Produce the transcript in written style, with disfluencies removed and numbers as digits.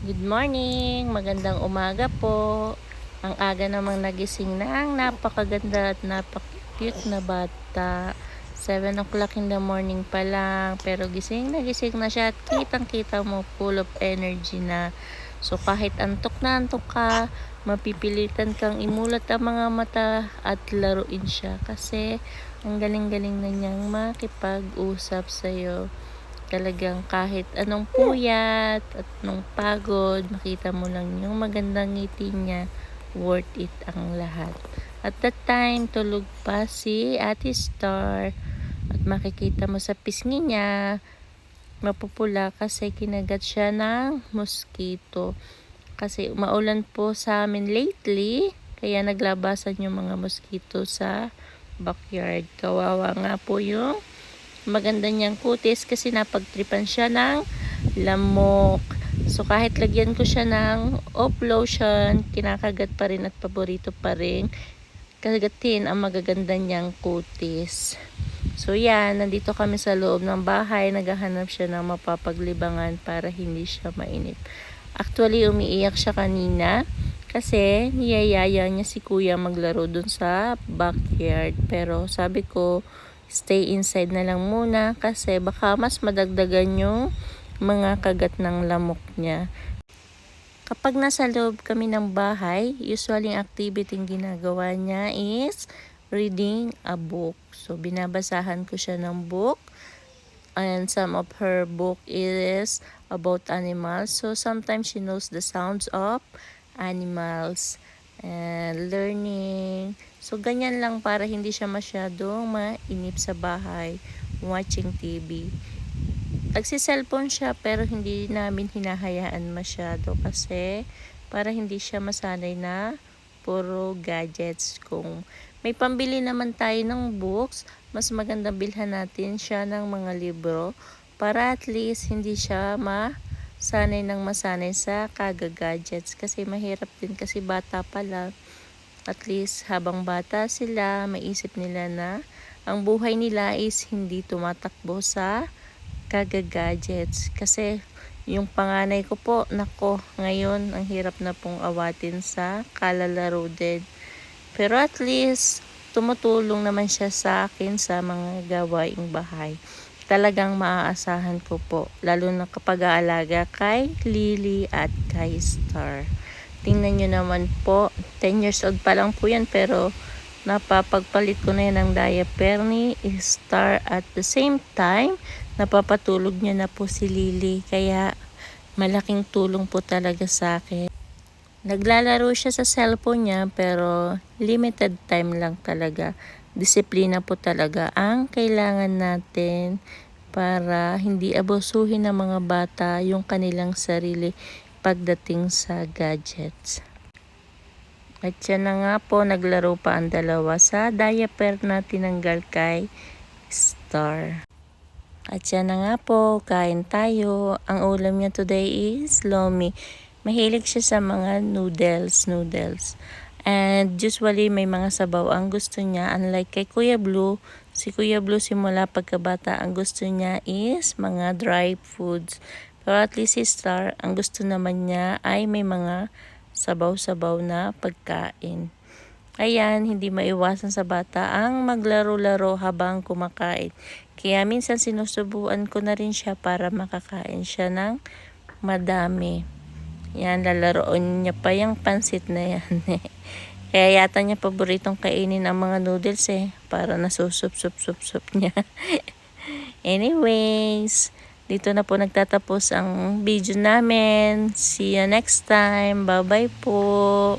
Good morning! Magandang umaga po. Ang aga namang nagising na ang napakaganda at napaka-cute na bata. 7 o'clock in the morning pa lang. Pero gising na siya at kitang-kita mo full of energy na. So kahit antok na antok ka, mapipilitan kang imulat ang mga mata at laruin siya. Kasi ang galing-galing na niyang makipag-usap sa'yo. Talagang kahit anong puyat at anong pagod, makita mo lang yung magandang ngiti niya, worth it ang lahat. At that time, tulog pa si Ate Star at makikita mo sa pisngi niya, mapupula kasi kinagat siya ng mosquito. Kasi maulan po sa amin lately, kaya naglabasan yung mga mosquito sa backyard. Kawawa nga po yung maganda niyang kutis kasi napagtripan siya ng lamok. So kahit lagyan ko siya ng off lotion, kinakagat pa rin at paborito pa rin kagatin ang magaganda niyang kutis. So yan, nandito kami sa loob ng bahay, naghahanap siya ng mapapaglibangan para hindi siya mainip. Actually, umiiyak siya kanina kasi niyayaya niya si kuya maglaro dun sa backyard. Pero sabi ko, stay inside na lang muna kasi baka mas madagdagan yung mga kagat ng lamok niya. Kapag nasa loob kami ng bahay, usually ang activity yung ginagawa niya is reading a book. So binabasahan ko siya ng book and some of her book is about animals. So sometimes she knows the sounds of animals and learning. So ganyan lang para hindi siya masyadong mainip sa bahay watching TV. Nagsi-cellphone siya pero hindi namin hinahayaan masyado kasi para hindi siya masanay na puro gadgets. Kung may pambili naman tayo ng books, mas maganda bilhan natin siya ng mga libro para at least hindi siya masanay sa kaga-gadgets kasi mahirap din kasi bata pa lang. At least habang bata sila, maisip nila na ang buhay nila is hindi tumatakbo sa kaga-gadgets. Kasi yung panganay ko po, nako, ngayon ang hirap na pong awatin sa kalalaro din. Pero at least, tumutulong naman siya sa akin sa mga gawaing bahay. Talagang maaasahan ko po, lalo na kapag aalaga kay Lily at kay Star. Tingnan nyo naman po, 10 years old pa lang po yan pero napapagpalit ko na yan ng diaper ni Star at the same time, napapatulog niya na po si Lily kaya malaking tulong po talaga sa akin. Naglalaro siya sa cellphone niya pero limited time lang talaga. Disiplina po talaga ang kailangan natin para hindi abusuhin ng mga bata yung kanilang sarili pagdating sa gadgets. At yan na nga po, naglaro pa ang dalawa sa diaper na tinanggal kay Star. At yan na nga po, kain tayo. Ang ulam niya today is lomi. Mahilig siya sa mga noodles. And usually may mga sabaw ang gusto niya. Unlike kay Kuya Blue, si Kuya Blue simula pagkabata ang gusto niya is mga dry foods. Pero at least si Star, ang gusto naman niya ay may mga sabaw-sabaw na pagkain. Ayan, hindi maiwasan sa bata ang maglaro-laro habang kumakain. Kaya minsan sinusubuan ko na rin siya para makakain siya ng madami. Yan, lalaroon niya pa yung pansit na yan. Kaya yata niya paboritong kainin ang mga noodles para nasusup-sup-sup niya. Anyways, dito na po nagtatapos ang video namin. See you next time. Bye-bye po.